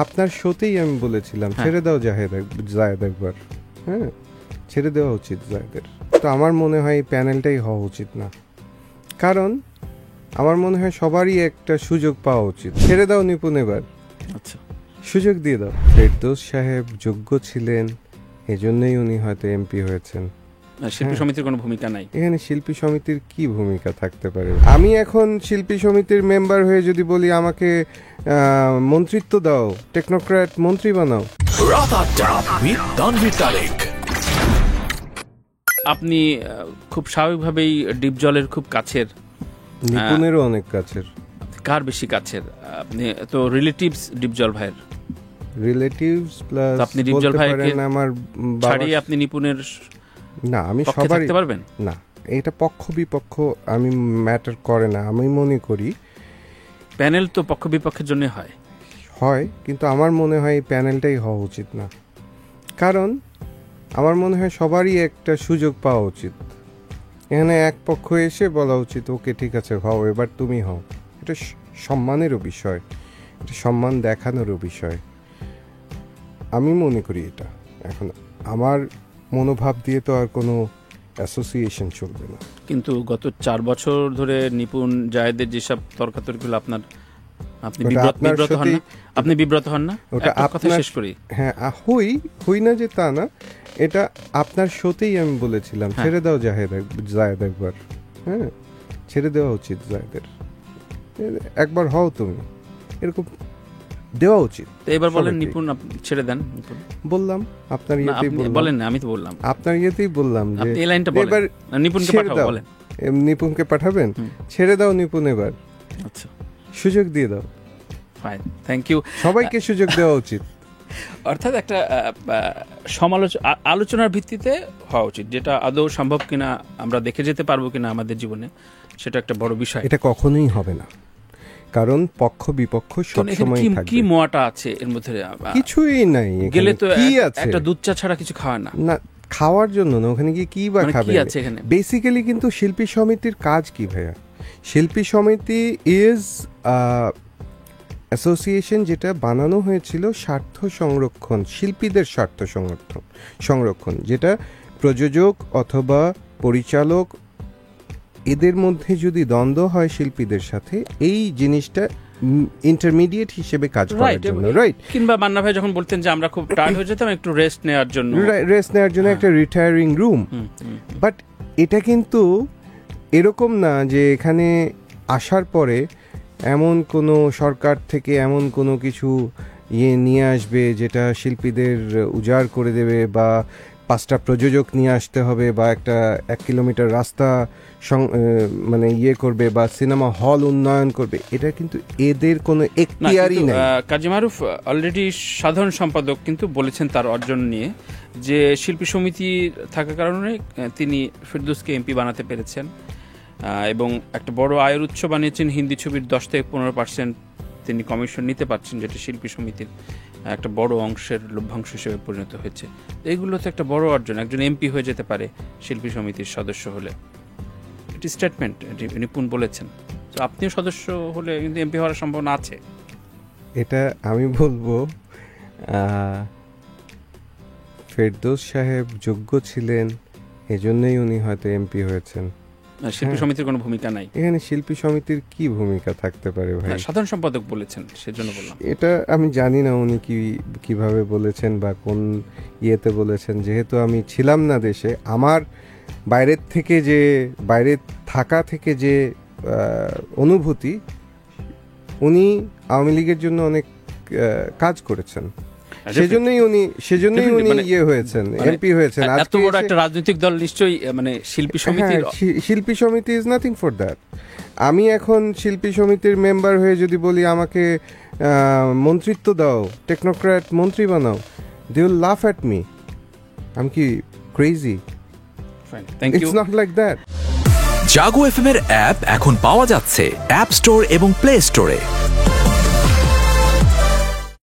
আপনার শোতেই আমি বলেছিলাম ছেড়ে দাও জায়েদ একবার, হ্যাঁ ছেড়ে দেওয়া উচিত জায়েদের। তো আমার মনে হয় এই প্যানেলটাই হওয়া উচিত না, কারণ আমার মনে হয় সবারই একটা সুযোগ পাওয়া উচিত। ছেড়ে দাও নিপুণ এবার, আচ্ছা সুযোগ দিয়ে দাও। ফেরদৌস সাহেব যোগ্য ছিলেন, এজন্যই উনি হয়তো এমপি হয়েছেন। শিল্পী সমিতির কোনো ভূমিকা নাই এখানে। শিল্পী সমিতির কি ভূমিকা থাকতে পারে? আমি এখন শিল্পী সমিতির মেম্বার হয়ে যদি বলি আমাকে মন্ত্রিত্ব দাও, টেকনোক্র্যাট মন্ত্রী বানাও। আপনি খুব স্বাভাবিকভাবেই ডিপ জলের খুব কাছের, নিপুণেরও অনেক কাছের। কার বেশি কাছের? আপনি তো রিলেটিভস ডিপজল ভাইয়ের, রিলেটিভস প্লাস আপনি ডিপজল ভাইকে আমার ছাড়িয়ে আপনি নিপুণের না, আমি সবারই থাকতে পারবেন না। এটা পক্ষ বিপক্ষ আমি ম্যাটার করে না। আমি মনে করি প্যানেল তো পক্ষ বিপক্ষের জন্য হয়, কিন্তু আমার মনে হয় এই প্যানেলটাই হওয়া উচিত না, কারণ আমার মনে হয় সবারই একটা সুযোগ পাওয়া উচিত। এখানে এক পক্ষ এসে বলা উচিত ওকে ঠিক আছে হও, এবার তুমি হও। এটা সম্মানেরও বিষয়, এটা সম্মান দেখানোরও বিষয়। আমি মনে করি এটা এখন আমার মনোভাব দিয়ে তো আর কোনো অ্যাসোসিয়েশন চলবে না। কিন্তু গত 4 বছর ধরে নিপুণ জায়েদের যেসব তর্কাতর্কিগুলো আপনি বিব্রত হন না? ওটা কথা শেষ করি। হ্যাঁ, হই না যে তা না, এটা আপনার শোতেই আমি বলেছিলাম ছেড়ে দাও জায়েদ একবার, হ্যাঁ ছেড়ে দেওয়া উচিত জায়েদের। একবার হও তুমি, এরকম দেওয়া উচিত। তো এবার বলেন নিপুণ ছেড়ে দেন। বললাম আপনার ইয়েতেই বলেন না, আমি তো বললাম আপনার ইয়েতেই বললাম যে আপনি এই লাইনটা বলেন, নিপুণকে পাঠাও বলেন। নিপুণকে পাঠাবেন, ছেড়ে দাও নিপুণ এবার, আচ্ছা সুযোগ দিয়ে দাও। Fine, thank you. সবাইকে সুযোগ দেওয়া উচিত। অর্থাৎ একটা আলোচনার ভিত্তিতে হওয়া উচিত, যেটা আদৌ সম্ভব কিনা, আমরা দেখে যেতে পারবো কিনা আমাদের জীবনে, সেটা একটা বড় বিষয়। এটা কখনোই হবে না, কারণ পক্ষ বিপক্ষ সবসময় থাকবে। কি মোয়াটা আছে এর মধ্যে? কিছুই নাই। গেলে তো একটা দুধ চা ছাড়া কিছু খাওয়া না। না, খাওয়ার জন্য না, ওখানে গিয়ে কি বা খাবে? বেসিক্যালি কিন্তু শিল্পী সমিতির কাজ কি ভাইয়া? শিল্পী সমিতি ইজ অ্যাসোসিয়েশন যেটা বানানো হয়েছিল স্বার্থ সংরক্ষণ, শিল্পীদের স্বার্থ সংরক্ষণ, যেটা প্রযোজক অথবা পরিচালক এদের মধ্যে যদি দ্বন্দ্ব হয় শিল্পীদের সাথে, এই জিনিসটা ইন্টারমিডিয়েট হিসেবে কাজ করার জন্য, রাইট? কিংবা মান্না ভাই যখন বলতেন যে আমরা খুব টায়ার্ড হয়ে যেতাম, একটু রেস্ট নেওয়ার জন্য একটা রিটায়ারিং রুম। বাট এটা কিন্তু এরকম না যে এখানে আসার পরে এমন কোনো সরকার থেকে এমন কোনো কিছু নিয়ে আসবে যেটা শিল্পীদের উজাড় করে দেবে, বা 5টা প্রযোজক নিয়ে আসতে হবে, বা 1 কিলোমিটার রাস্তা মানে করবে, বা সিনেমা হল উন্নয়ন করবে। এটা কিন্তু এদের কোনো এখতিয়ারই নেই। কাজী মারুফ অলরেডি সাধারণ সম্পাদক কিন্তু বলেছেন তার অর্জন নিয়ে, যে শিল্পী সমিতি থাকার কারণে তিনি ফেরদৌসকে এমপি বানাতে পেরেছেন, এবং একটা বড় আয়ের উৎস বানিয়েছেন। হিন্দি ছবির 10-15% তিনি কমিশন নিতে পারছেন, যেটা শিল্পী সমিতির একটা বড় অংশের লভ্যাংশ হিসেবে পরিণত হয়েছে। এইগুলো তো একটা বড় অর্জন, একজন এমপি হয়ে যেতে পারে শিল্পী সমিতির সদস্য হলে। এটি স্টেটমেন্ট, নিপুণ বলেছেন। তো আপনিও সদস্য হলে কিন্তু এমপি হওয়ার সম্ভাবনা আছে। এটা আমি বলবো ফেরদৌস সাহেব যোগ্য ছিলেন, এজন্যই উনি হয়তো এমপি হয়েছেন। শিল্পী সমিতির কোনো ভূমিকা নাই এখানে। শিল্পী সমিতির কি ভূমিকা থাকতে পারে ভাই? সাধারণ সম্পাদক বলেছেন, সেজন্য বললাম। এটা আমি জানি না উনি কিভাবে বলেছেন বা কোন ইয়েতে বলেছেন, যেহেতু আমি ছিলাম না দেশে। আমার বাইরে থাকা থেকে যে অনুভূতি, উনি আওয়ামী লীগের জন্য অনেক কাজ করেছেন, সেজন্যই উনি হয়েছেন, এমপি হয়েছেন। এত বড় একটা রাজনৈতিক দল নিশ্চয়ই মানে শিল্পী সমিতি ইজ নাথিং ফর দ্যাট। আমি এখন শিল্পী সমিতির মেম্বার হয়ে যদি বলি আমাকে মন্ত্রিত্ব দাও, টেকনোক্র্যাট মন্ত্রী বানাও, they will laugh at me. আমি কি crazy? It's not like that. জাগো এফএম এর অ্যাপ এখন পাওয়া যাচ্ছে অ্যাপ স্টোর এবং প্লে স্টোরে।